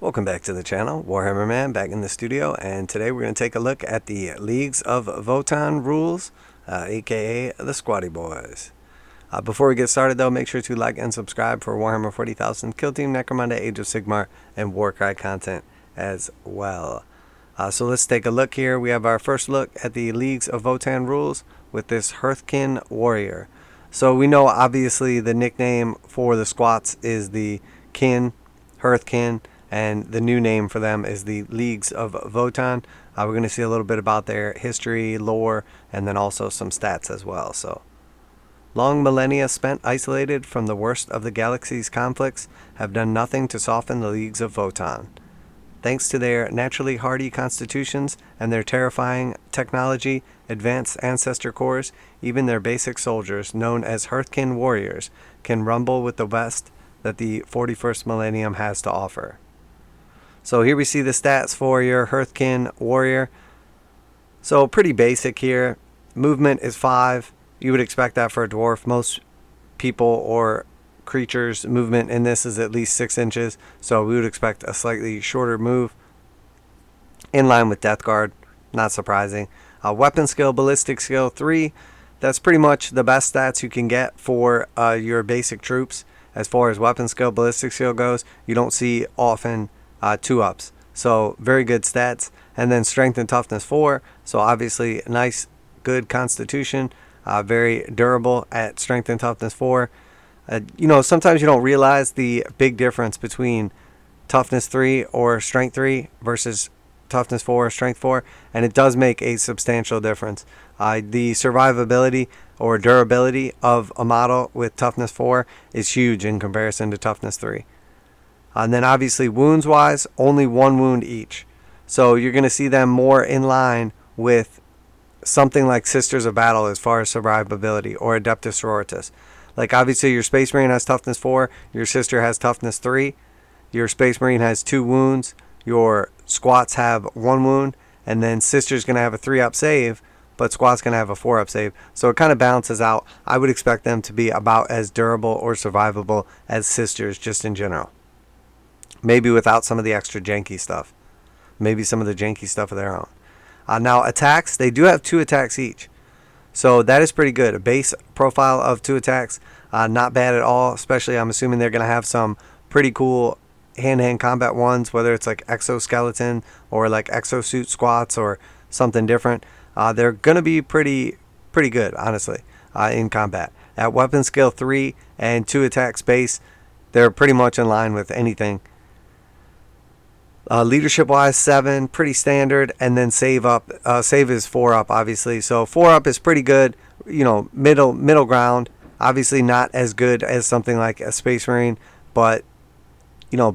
Welcome back to the channel, Warhammer Man back in the studio, and today we're going to take a look at the Leagues of Votann rules, aka the Squatty Boys. Before we get started though, make sure to like and subscribe for Warhammer 40,000 Kill Team, Necromunda, Age of Sigmar, and warcry content as well. So let's take a look here. We have our first look at the Leagues of Votann rules with this Hearthkin Warrior. So we know obviously the nickname for the Squats is the Kin, Hearthkin, and the new name for them is the Leagues of Votann. We're going to see a little bit about their history, lore, and then also some stats as well. So, long millennia spent isolated from the worst of the galaxy's conflicts have done nothing to soften the Leagues of Votann. Thanks to their naturally hardy constitutions and their terrifying technology, advanced ancestor cores, even their basic soldiers, known as Hearthkin Warriors, can rumble with the best that the 41st millennium has to offer. So here we see the stats for your Hearthkin Warrior. So pretty basic here. Movement is 5. You would expect that for a dwarf. Most people or creatures' movement in this is at least 6 inches. So we would expect a slightly shorter move. In line with Death Guard. Not surprising. Weapon skill, ballistic skill 3. That's pretty much the best stats you can get for your basic troops. As far as weapon skill, ballistic skill goes, you don't see often 2-ups. So very good stats. And then strength and toughness 4. So obviously nice, good constitution. Very durable at strength and toughness 4. Sometimes you don't realize the big difference between toughness 3 or strength 3 versus toughness 4 or strength 4. And it does make a substantial difference. The survivability or durability of a model with toughness 4 is huge in comparison to toughness 3. And then obviously wounds wise, only 1 wound each. So you're going to see them more in line with something like Sisters of Battle as far as survivability, or Adeptus Sororitas. Like obviously your Space Marine has toughness 4, your Sister has toughness 3, your Space Marine has 2 wounds, your Squats have 1 wound, and then Sister's going to have a 3-up save, but Squat's going to have a 4-up save. So it kind of balances out. I would expect them to be about as durable or survivable as Sisters just in general. Maybe without some of the extra janky stuff. Maybe some of the janky stuff of their own. Now attacks, they do have 2 attacks each. So that is pretty good. A base profile of 2 attacks, not bad at all. Especially I'm assuming they're going to have some pretty cool hand-to-hand combat ones, whether it's like exoskeleton or like exosuit squats or something different. They're going to be pretty good, honestly, in combat. At weapon skill 3 and 2 attacks base, they're pretty much in line with anything. Leadership wise 7, pretty standard, and then save up. Save is 4-up, obviously. So 4-up is pretty good. Middle ground. Obviously not as good as something like a Space Marine, but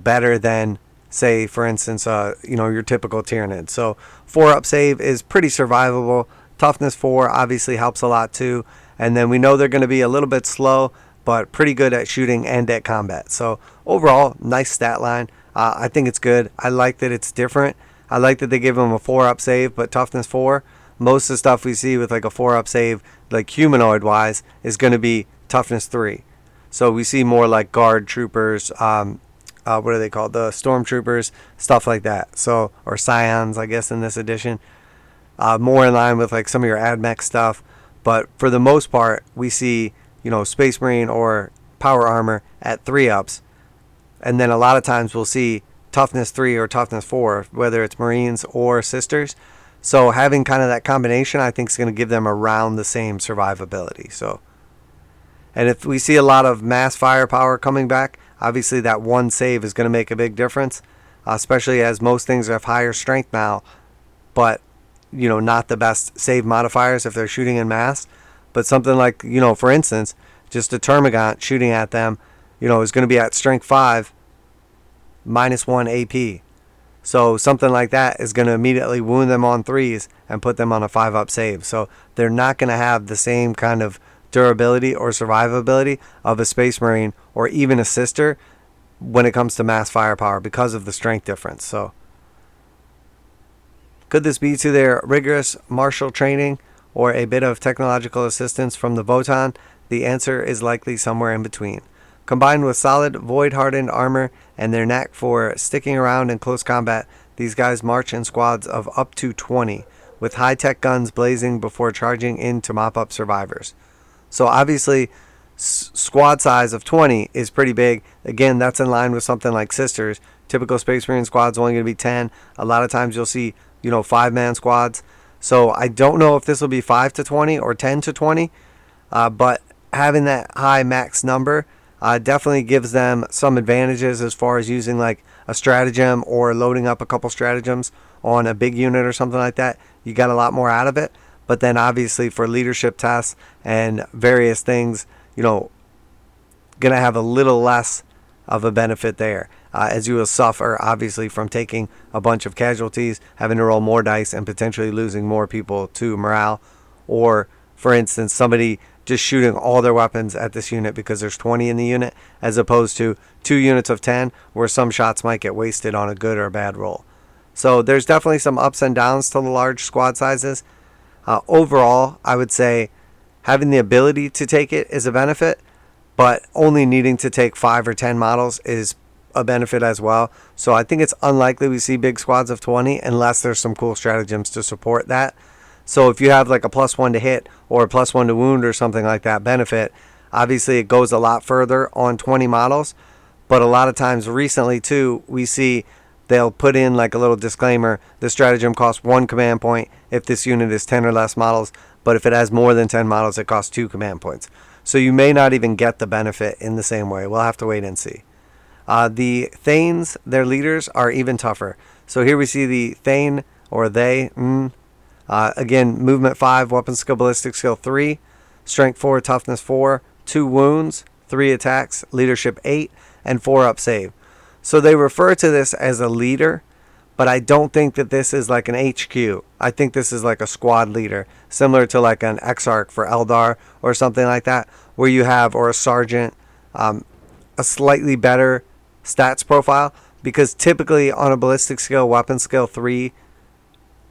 better than, say, for instance, your typical Tyranid. So 4-up save is pretty survivable. Toughness 4 obviously helps a lot too. And then we know they're going to be a little bit slow, but pretty good at shooting and at combat. So overall, nice stat line. I think it's good. I like that it's different. I like that they give them a 4-up save, but toughness 4. Most of the stuff we see with like a 4-up save, like humanoid wise, is going to be toughness 3. So we see more like guard troopers, what are they called? The stormtroopers, stuff like that. So, or scions, I guess, in this edition. More in line with like some of your AdMech stuff. But for the most part, we see, Space Marine or power armor at 3-ups. And then a lot of times we'll see toughness 3 or toughness 4, whether it's Marines or Sisters. So having kind of that combination, I think, is going to give them around the same survivability. So, and if we see a lot of mass firepower coming back, obviously that 1 save is going to make a big difference, especially as most things have higher strength now, but, not the best save modifiers if they're shooting in mass. But something like, for instance, just a Termagant shooting at them, is going to be at strength 5, -1 AP. So something like that is going to immediately wound them on 3s and put them on a 5-up save. So they're not going to have the same kind of durability or survivability of a Space Marine or even a Sister when it comes to mass firepower because of the strength difference. So could this be to their rigorous martial training or a bit of technological assistance from the Votann? The answer is likely somewhere in between. Combined with solid void-hardened armor and their knack for sticking around in close combat, these guys march in squads of up to 20, with high-tech guns blazing before charging in to mop up survivors. So obviously, squad size of 20 is pretty big. Again, that's in line with something like Sisters. Typical Space Marine squad's only going to be 10. A lot of times you'll see, 5-man squads. So I don't know if this will be 5 to 20 or 10 to 20, but having that high max number definitely gives them some advantages as far as using like a stratagem or loading up a couple stratagems on a big unit or something like that. You got a lot more out of it. But then obviously for leadership tests and various things, going to have a little less of a benefit there, as you will suffer obviously from taking a bunch of casualties, having to roll more dice, and potentially losing more people to morale, or for instance somebody just shooting all their weapons at this unit because there's 20 in the unit, as opposed to 2 units of 10 where some shots might get wasted on a good or a bad roll. So there's definitely some ups and downs to the large squad sizes. Overall, I would say having the ability to take it is a benefit, but only needing to take 5 or 10 models is a benefit as well. So I think it's unlikely we see big squads of 20 unless there's some cool stratagems to support that. So if you have like a +1 to hit or a +1 to wound or something like that benefit, obviously it goes a lot further on 20 models. But a lot of times recently too, we see they'll put in like a little disclaimer: the stratagem costs 1 command point if this unit is 10 or less models, but if it has more than 10 models, it costs 2 command points. So you may not even get the benefit in the same way. We'll have to wait and see. The Thanes, their leaders, are even tougher. So here we see the Thane, or they. Again, movement 5, weapon skill, ballistic skill 3, strength 4, toughness 4, 2 wounds, 3 attacks, leadership 8, and 4 up save. So they refer to this as a leader, but I don't think that this is like an HQ. I think this is like a squad leader, similar to like an exarch for Eldar or something like that, where you have, or a sergeant, a slightly better stats profile, because typically on a ballistic skill, weapon skill 3,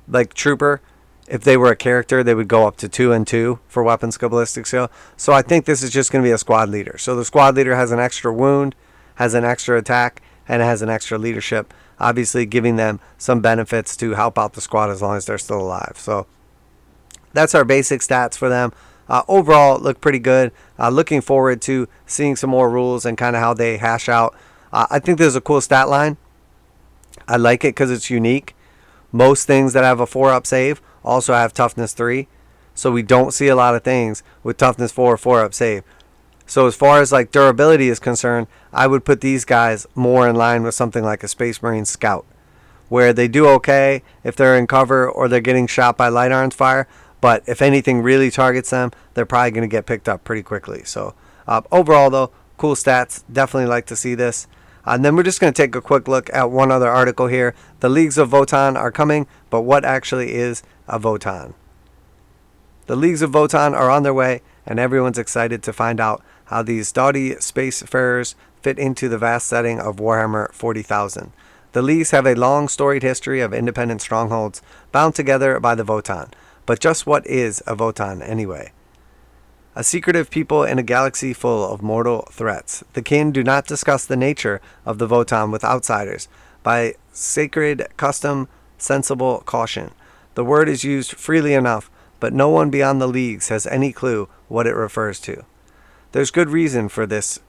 like trooper, if they were a character, they would go up to 2 and 2 for weapon skill, ballistic skill. So I think this is just going to be a squad leader. So the squad leader has an extra wound, has an extra attack, and has an extra leadership, obviously giving them some benefits to help out the squad as long as they're still alive. So that's our basic stats for them. Overall, look pretty good. Looking forward to seeing some more rules and kind of how they hash out. I think there's a cool stat line. I like it because it's unique. Most things that have a 4-up save also have toughness 3. So we don't see a lot of things with toughness 4 or 4-up save. So as far as like durability is concerned, I would put these guys more in line with something like a Space Marine Scout, where they do okay if they're in cover or they're getting shot by light arms fire, but if anything really targets them, they're probably going to get picked up pretty quickly. So overall though, cool stats. Definitely like to see this. And then we're just going to take a quick look at one other article here. The Leagues of Votann are coming, but what actually is a Votann? The Leagues of Votann are on their way, and everyone's excited to find out how these doughty spacefarers fit into the vast setting of Warhammer 40,000. The Leagues have a long storied history of independent strongholds bound together by the Votann. But just what is a Votann anyway? A secretive people in a galaxy full of mortal threats. The kin do not discuss the nature of the Votann with outsiders. By sacred custom, sensible caution. The word is used freely enough, but no one beyond the Leagues has any clue what it refers to. There's good reason for this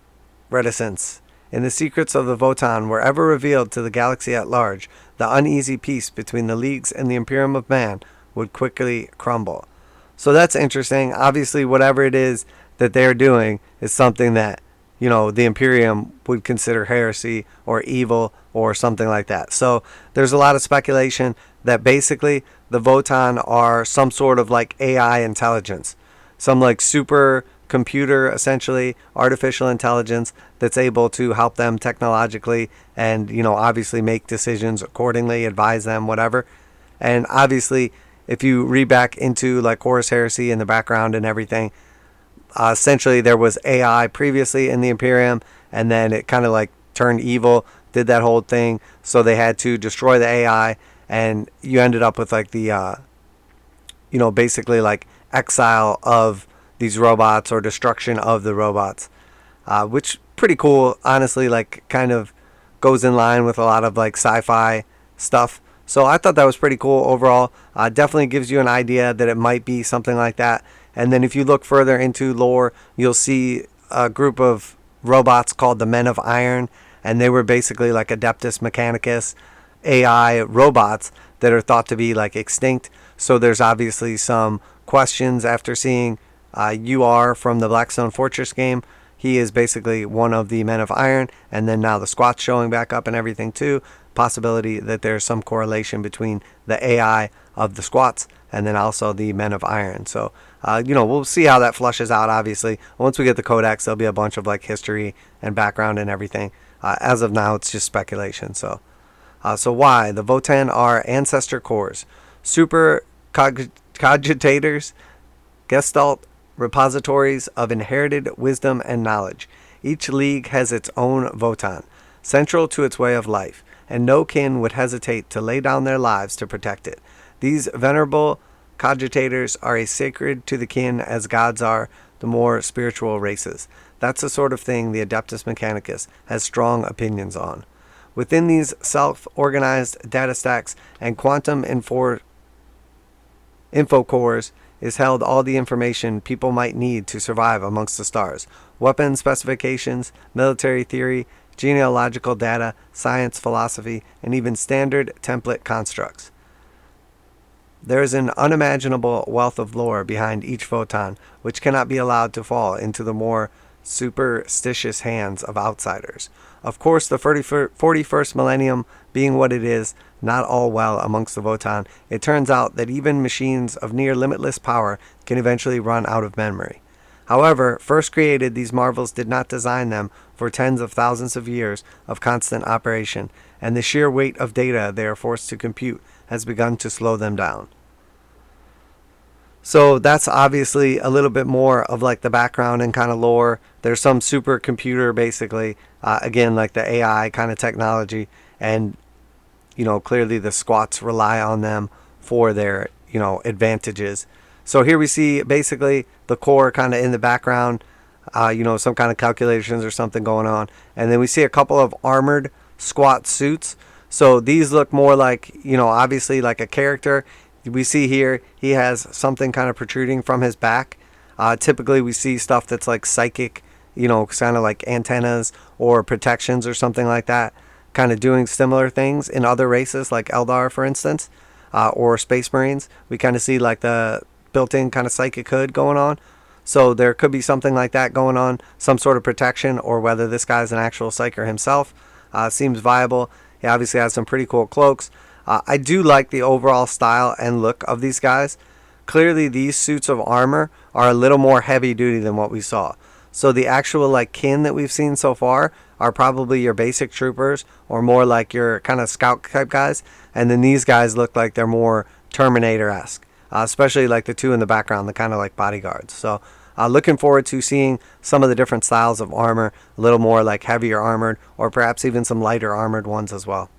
reticence. In the secrets of the Votann were ever revealed to the galaxy at large, the uneasy peace between the Leagues and the Imperium of Man would quickly crumble. So that's interesting. Obviously, whatever it is that they're doing is something that, the Imperium would consider heresy or evil or something like that. So there's a lot of speculation that basically the Votann are some sort of like AI intelligence, some like super computer, essentially artificial intelligence that's able to help them technologically and, obviously make decisions accordingly, advise them, whatever. And obviously, if you read back into like Horus Heresy in the background and everything, essentially there was AI previously in the Imperium, and then it kind of like turned evil, did that whole thing, so they had to destroy the AI, and you ended up with like the basically like exile of these robots or destruction of the robots, which pretty cool, honestly. Like, kind of goes in line with a lot of like sci-fi stuff. So I thought that was pretty cool overall. Definitely gives you an idea that it might be something like that. And then if you look further into lore, you'll see a group of robots called the Men of Iron, and they were basically like Adeptus Mechanicus AI robots that are thought to be like extinct. So there's obviously some questions after seeing UR from the Blackstone Fortress game. He is basically one of the Men of Iron, and then now the Squats showing back up and everything too. Possibility that there's some correlation between the AI of the Squats and then also the Men of Iron. So, we'll see how that flushes out, obviously. Once we get the codex, there'll be a bunch of like history and background and everything. As of now, it's just speculation. So why? The Votann are ancestor cores, super cogitators, gestalt repositories of inherited wisdom and knowledge. Each league has its own Votann, central to its way of life, and no kin would hesitate to lay down their lives to protect it. These venerable cogitators are as sacred to the kin as gods are the more spiritual races. That's the sort of thing the Adeptus Mechanicus has strong opinions on. Within these self-organized data stacks and quantum info cores is held all the information people might need to survive amongst the stars. Weapon specifications, military theory, genealogical data, science, philosophy, and even standard template constructs. There is an unimaginable wealth of lore behind each Votann, which cannot be allowed to fall into the more superstitious hands of outsiders. Of course, the 41st millennium being what it is, not all well amongst the Votann, it turns out that even machines of near limitless power can eventually run out of memory. However, first created, these marvels did not design them for tens of thousands of years of constant operation, and the sheer weight of data they are forced to compute has begun to slow them down. So that's obviously a little bit more of like the background and kind of lore. There's some supercomputer basically, again, like the AI kind of technology, and clearly the Squats rely on them for their advantages. So here we see basically the core kind of in the background, some kind of calculations or something going on. And then we see a couple of armored Squat suits. So these look more like, obviously like a character. We see here he has something kind of protruding from his back. Typically we see stuff that's like psychic, kind of like antennas or protections or something like that, kind of doing similar things in other races like Eldar, for instance, or Space Marines. We kind of see like the built-in kind of psychic hood going on. So there could be something like that going on, some sort of protection, or whether this guy's an actual psyker himself. Seems viable. He obviously has some pretty cool cloaks. I do like the overall style and look of these guys. Clearly these suits of armor are a little more heavy duty than what we saw. So the actual like kin that we've seen so far are probably your basic troopers or more like your kind of scout type guys. And then these guys look like they're more Terminator-esque, especially like the two in the background, the kind of like bodyguards. So looking forward to seeing some of the different styles of armor, a little more like heavier armored or perhaps even some lighter armored ones as well.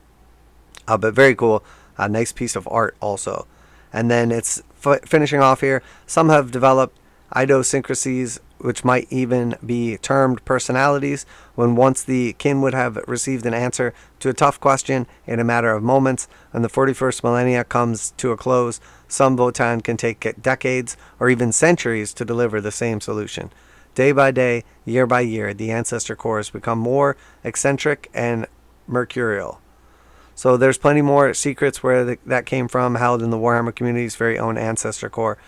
But very cool. A nice piece of art also. And then it's finishing off here. Some have developed idiosyncrasies, which might even be termed personalities, when once the kin would have received an answer to a tough question in a matter of moments, and the 41st millennia comes to a close, some Votann can take decades or even centuries to deliver the same solution. Day by day, year by year, the ancestor cores become more eccentric and mercurial. So there's plenty more secrets where that came from, held in the Warhammer community's very own ancestor core.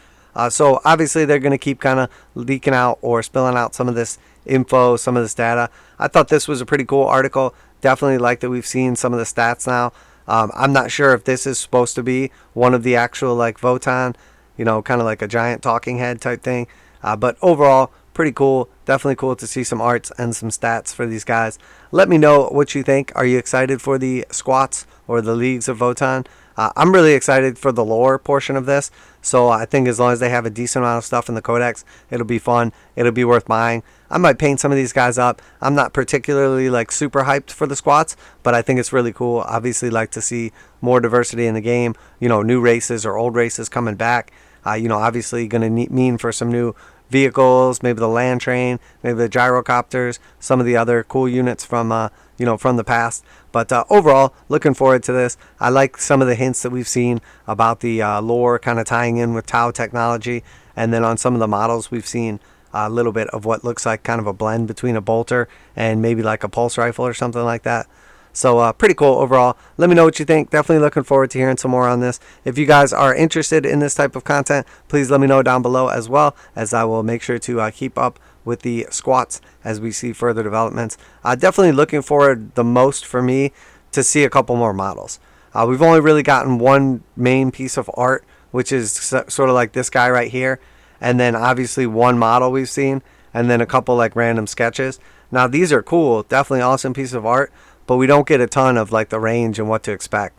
So obviously they're going to keep kind of leaking out or spilling out some of this info, some of this data. I thought this was a pretty cool article. Definitely like that we've seen some of the stats now. I'm not sure if this is supposed to be one of the actual like Votann, kind of like a giant talking head type thing. But overall, pretty cool. Definitely cool to see some arts and some stats for these guys. Let me know what you think. Are you excited for the Squats or the Leagues of Votann? I'm really excited for the lore portion of this. So I think as long as they have a decent amount of stuff in the codex, it'll be fun. It'll be worth buying. I might paint some of these guys up. I'm not particularly like super hyped for the Squats, but I think it's really cool. Obviously like to see more diversity in the game. New races or old races coming back. Obviously going to mean for some new vehicles, maybe the land train, maybe the gyrocopters, some of the other cool units from from the past. But overall, looking forward to this. I like some of the hints that we've seen about the lore kind of tying in with Tau technology, and then on some of the models we've seen a little bit of what looks like kind of a blend between a bolter and maybe like a pulse rifle or something like that. So pretty cool overall. Let me know what you think. Definitely looking forward to hearing some more on this. If you guys are interested in this type of content, please let me know down below, as well as I will make sure to keep up with the squats as we see further developments. Definitely looking forward the most for me to see a couple more models. We've only really gotten one main piece of art, which is sort of like this guy right here, and then obviously one model we've seen, and then a couple like random sketches. Now these are cool, definitely awesome piece of art, but we don't get a ton of like the range and what to expect.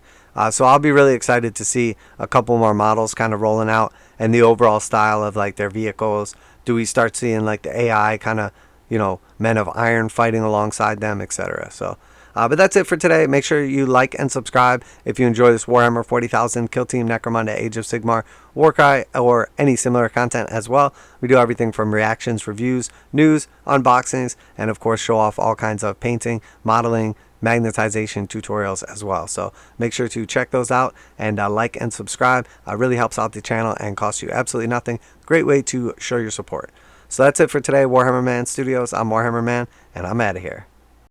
So I'll be really excited to see a couple more models kind of rolling out, and the overall style of like their vehicles. Do we start seeing like the AI kind of, men of iron fighting alongside them, etc. So but that's it for today. Make sure you like and subscribe if you enjoy this Warhammer 40,000 Kill Team Necromunda Age of Sigmar warcry or any similar content as well. We do everything from reactions, reviews, news, unboxings, and of course show off all kinds of painting, modeling, magnetization tutorials as well. So make sure to check those out and like and subscribe. Really helps out the channel and costs you absolutely nothing. Great way to show your support. So that's it for today, Warhammer Man Studios. I'm Warhammer Man, and I'm out of here.